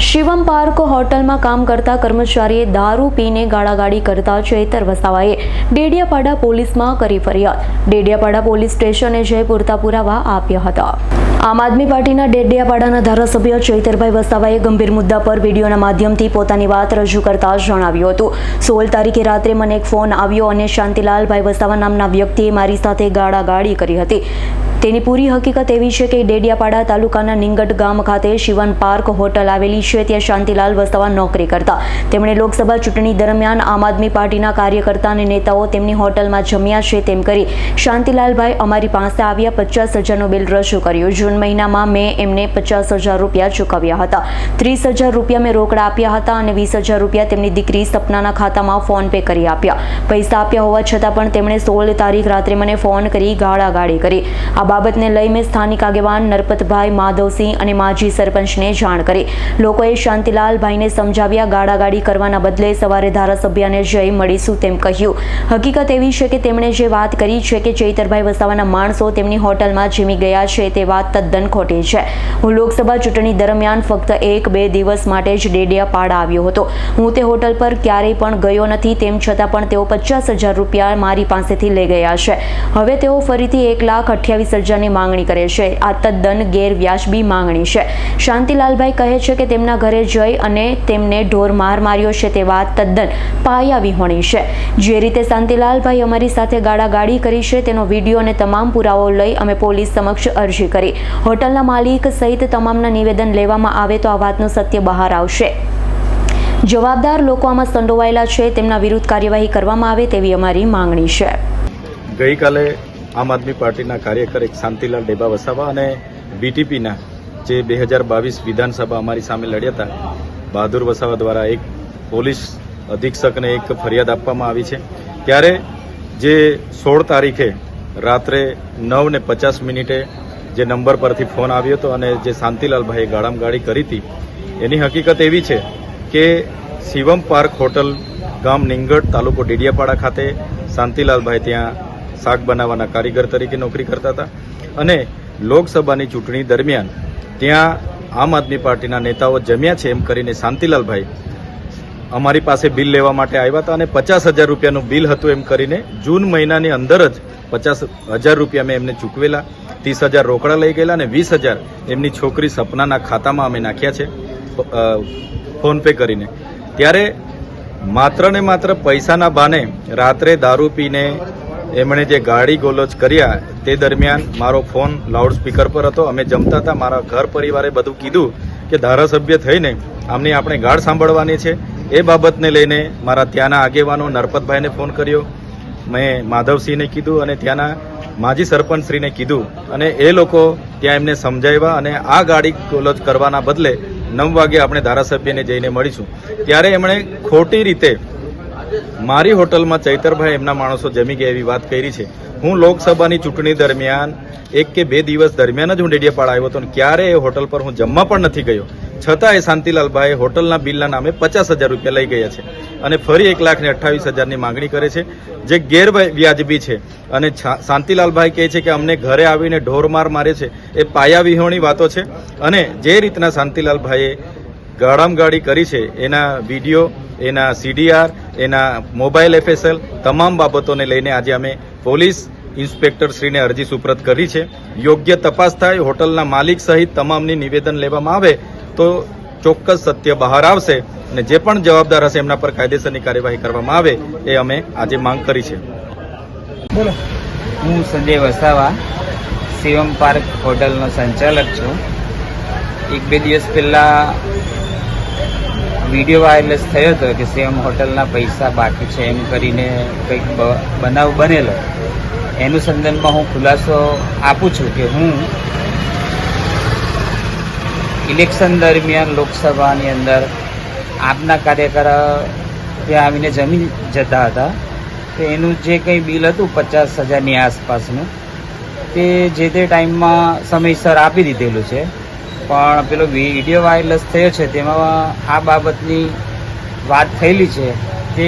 Shivam park હોટલમાં કામ કરતા કર્મચારીએ દારૂ પીને ગાળાગાળી કરતા ચૈતર વસાવાએ ડેડિયાપાડા પોલીસમાં કરી ફરિયાદ। ડેડિયાપાડા પોલીસ સ્ટેશને જઈ પૂરતા પુરાવા આપ્યા હતા। આમ આદમી પાર્ટીના ડેડિયાપાડાના ધારાસભ્ય ચૈતરભાઈ વસાવાએ ગંભીર મુદ્દા પર વિડીયોના માધ્યમથી પોતાની વાત રજૂ કરતા જણાવ્યું હતું, 16 તારીખે રાત્રે મને એક ફોન આવ્યો અને શાંતિલાલભાઈ વસાવા નામના વ્યક્તિએ મારી સાથે ગાળાગાળી કરી હતી। તેની પૂરી હકીકત એવી છે કે ડેડિયાપાડા તાલુકાના નિંગટ ગામ ખાતે શિવમ પાર્ક હોટલ આવેલી છે, ત્યાં શાંતિલાલ વસાવા નોકરી કરતા। તેમણે લોકસભા ચૂંટણી દરમિયાન આમ આદમી પાર્ટીના કાર્યકર્તા અને નેતાઓ તેમની હોટલમાં જમ્યા છે તેમ કરી શાંતિલાલભાઈ અમારી પાસે આવ્યા। 50,000નું બિલ રજૂ કર્યું। જૂન મહિનામાં મેં એમને 50,000 રૂપિયા ચૂકવ્યા હતા। 30,000 રૂપિયા મેં રોકડા આપ્યા હતા અને 20,000 રૂપિયા તેમની દીકરી સપનાના ખાતામાં ફોન પે કરી આપ્યા। પૈસા આપ્યા હોવા છતાં પણ તેમણે 16 તારીખ રાત્રે મને ફોન કરી ગાળાગાળી કરી। આ બાબતને લઈ મેં સ્થાનિક આગેવાન નરપતભાઈ, માધવસિંહ અને માજી સરપંચને જાણ કરી। લોકોએ શાંતિલાલભાઈને સમજાવ્યા। ગાળાગાળી કરવાના બદલે સવારે ધારાસભ્યને જઈ મળીશું તેમ કહ્યું। હકીકત એવી છે કે તેમણે જે વાત કરી છે કે ચૈતરભાઈ વસાવાના માણસો તેમની હોટલમાં જમી ગયા છે, તે વાત તદ્દન ખોટી છે। હું લોકસભા ચૂંટણી દરમિયાન ફક્ત 1-2 દિવસ માટે જ ડેડિયાપાડા આવ્યો હતો। હું તે હોટલ પર ક્યારેય પણ ગયો નથી। તેમ છતાં પણ તેઓ 50,000 રૂપિયા મારી પાસેથી લઈ ગયા છે। હવે તેઓ ફરીથી 1,28,000ની માંગણી કરે છે। આ તદ્દન ગેરવ્યાજબી માંગણી છે। શાંતિલાલભાઈ કહે છે કે તેમના ઘરે જઈ અને તેમને ઢોર માર માર્યો છે, તે વાત તદ્દન પાયાવિહોણી છે। જે રીતે શાંતિલાલભાઈ અમારી સાથે ગાળાગાળી કરી છે તેનો વિડીયો અને તમામ પુરાવાઓ લઈ અમે પોલીસ સમક્ષ અરજી કરી। હોટલના માલિક સહિત તમામના નિવેદન લેવામાં આવે તો આ વાતનું સત્ય બહાર આવશે। જવાબદાર લોકો આમાં સંડોવાયેલા છે, તેમના વિરુદ્ધ કાર્યવાહી કરવામાં આવે તેવી અમારી માંગણી છે। ગઈકાલે આમ આદમી પાર્ટીના કાર્યકર એક શાંતિલાલ ડેબા વસાવા અને બીટીપીના જે 2022 વિધાનસભા અમારી સામે લડ્યા હતા, બહાદુર વસાવા દ્વારા એક પોલીસ અધિક્ષકને એક ફરિયાદ આપવામાં આવી છે। ત્યારે જે 16 તારીખે રાત્રે 9:50 જે નંબર પરથી ફોન આવ્યો હતો અને જે શાંતિલાલભાઈએ ગાળામગાળી કરી હતી, એની હકીકત એવી છે કે શિવમ પાર્ક હોટલ ગામ નિંગટ તાલુકો ડેડિયાપાડા ખાતે શાંતિલાલભાઈ ત્યાં શાક બનાવવાના કારીગર તરીકે નોકરી કરતા હતા અને લોકસભાની ચૂંટણી દરમિયાન ત્યાં આમ આદમી પાર્ટીના નેતાઓ જમ્યા છે એમ કરીને શાંતિલાલભાઈ અમારી પાસે બિલ લેવા માટે આવ્યા હતા અને 50,000 રૂપિયાનું બિલ હતું એમ કરીને જૂન મહિનાની અંદર જ 50,000 રૂપિયા મેં એમને ચૂકવેલા, 30,000 રોકડા લઈ ગયેલા અને 20,000 એમની છોકરી સપનાના ખાતામાં અમે નાખ્યા છે ફોન પે કરીને। ત્યારે માત્ર ને માત્ર પૈસાના બહાને રાત્રે દારૂ પીને એમણે જે ગાળી ગોલોચ કર્યા, તે દરમિયાન મારો ફોન લાઉડસ્પીકર પર હતો। અમે જમતા હતા, મારા ઘર પરિવારે બધું કીધું કે ધારાસભ્ય થઈને આમની આપણે ગાળ સાંભળવાની છે। એ બાબતને લઈને મારા ત્યાંના આગેવાનો નરપતભાઈને ફોન કર્યો, મેં માધવસિંહને કીધું અને ત્યાંના માજી સરપંચશ્રીને કીધું અને એ લોકો ત્યાં એમને સમજાવ્યા અને આ ગાળી ગોલોચ કરવાના બદલે 9 વાગે આપણે ધારાસભ્યને જઈને મળીશું। ત્યારે એમણે ખોટી રીતે મારી હોટલમાં ચૈતરભાઈ એમના માણસો જમી ગયા એવી વાત કરી છે। હું લોકસભાની ચૂંટણી દરમિયાન 1 કે 2 દિવસ દરમિયાન જ હું ડેડિયાપાડા આવ્યો હતો અને ક્યારે એ હોટલ પર હું જમવા પણ નથી ગયો, છતાં એ શાંતિલાલભાઈ હોટલના બિલના નામે 50,000 રૂપિયા લઈ ગયા છે અને ફરી 1,28,000ની માંગણી કરે છે, જે ગેરવ્યાજબી છે। અને શાંતિલાલભાઈ કહે છે કે અમને ઘરે આવીને ઢોરમાર મારે છે, એ પાયાવિહોણી વાતો છે। અને જે રીતના શાંતિલાલભાઈએ ગાળામગાળી કરી છે, એના વિડીયો, એના CDR, એના મોબાઈલ FSL તમામ બાબતોને લઈને આજે અમે પોલીસ ઇન્સ્પેક્ટરશ્રીને અરજી સુપ્રત કરી છે। યોગ્ય તપાસ થાય, હોટલના માલિક સહિત તમામની નિવેદન લેવામાં આવે તો ચોક્કસ સત્ય બહાર આવશે અને જે પણ જવાબદાર હશે એમના પર કાયદેસરની કાર્યવાહી કરવામાં આવે એ અમે આજે માંગ કરી છે। બોલો। હું સંજય વસાવા શિવમ પાર્ક હોટલનો સંચાલક છું। 1-2 દિવસ પહેલાં વિડીયો વાયરલેસ થયો હતો કે શિવમ હોટલના પૈસા બાકી છે એમ કરીને કંઈક બનાવ બનેલો। એનું સંદર્ભમાં હું ખુલાસો આપું છું કે હું ઇલેક્શન દરમિયાન લોકસભાની અંદર આપના કાર્યકર ત્યાં આવીને જમી જતા હતા, તો એનું જે કંઈ બિલ હતું 50,000ની આસપાસનું, તે જે તે ટાઈમમાં સમયસર આપી દીધેલું છે। પણ પેલો વિડીયો વાયરલેસ થયો છે તેમાં આ બાબતની વાત થયેલી છે, તે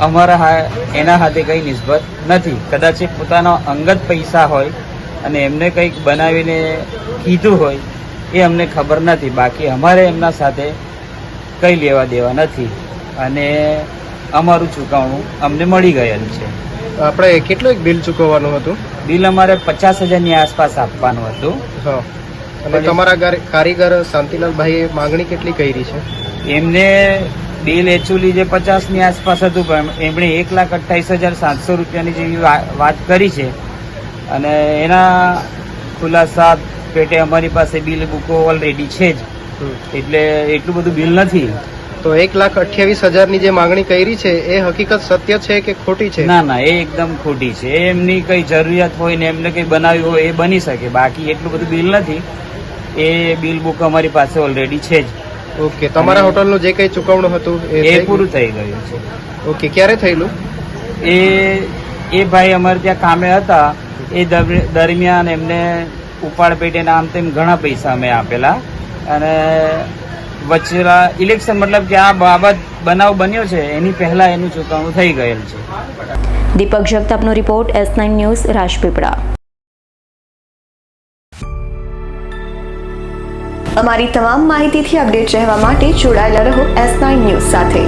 અમારા એના હાથે કંઈ નિસ્બત નથી। કદાચ એ પોતાના અંગત પૈસા હોય અને એમને કંઈક બનાવીને કીધું હોય એ અમને ખબર નથી. બાકી અમારે એમના સાથે કંઈ લેવા દેવા નથી અને અમારું ચૂકવણું અમને મળી ગયેલ છે. આપણે કેટલું એક બિલ ચૂકવવાનું હતું? બિલ અમારે 50,000ની આસપાસ આપવાનું હતું. હા. અને તમારા કારીગર શાંતિલાલભાઈએ માંગણી કેટલી કરી છે? એમને બિલ એકચ્યુઅલી જે 50ની આસપાસ હતું પણ એમણે 1,28,700 રૂપિયાની જેવી વાત કરી છે અને એના ખુલાસા પેટે અમારી પાસે બિલ બુકો ઓલરેડી છે જ, એટલે એટલું બધું બિલ નથી. તો 1,28,000ની જે માંગણી કરી છે એ હકીકત સત્ય છે કે ખોટી છે? ના ના, એ એકદમ ખોટી છે. એમની કઈ જરૂરિયાત હોય ને એમને કઈ બનાવ્યું હોય એ બની શકે, બાકી એટલું બધું બિલ નથી. એ બિલ બુક અમારી પાસે ઓલરેડી છે જ. ઓકે. તમારા હોટલનું જે કંઈ ચૂકવણું હતું એ પૂરું થઈ ગયું છે. ઓકે. ક્યારે થયેલું? એ ભાઈ અમારે ત્યાં કામે હતા, એ દરમિયાન એમને ઉપાડ પેટે આમ તેમ ઘણા પૈસા અમે આપેલા અને વચ્ચેલા ઇલેક્શન મતલબ કે આ બાબત બનાવ બન્યો છે એની પહેલા એનું ચૂકવણું થઈ ગયેલ છે. દીપક જગતાપનો રિપોર્ટ S9 ન્યૂઝ રાજપીપળા. અમારી તમામ માહિતીથી અપડેટ રહેવા માટે જોડાયેલા રહો S9 ન્યૂઝ સાથે.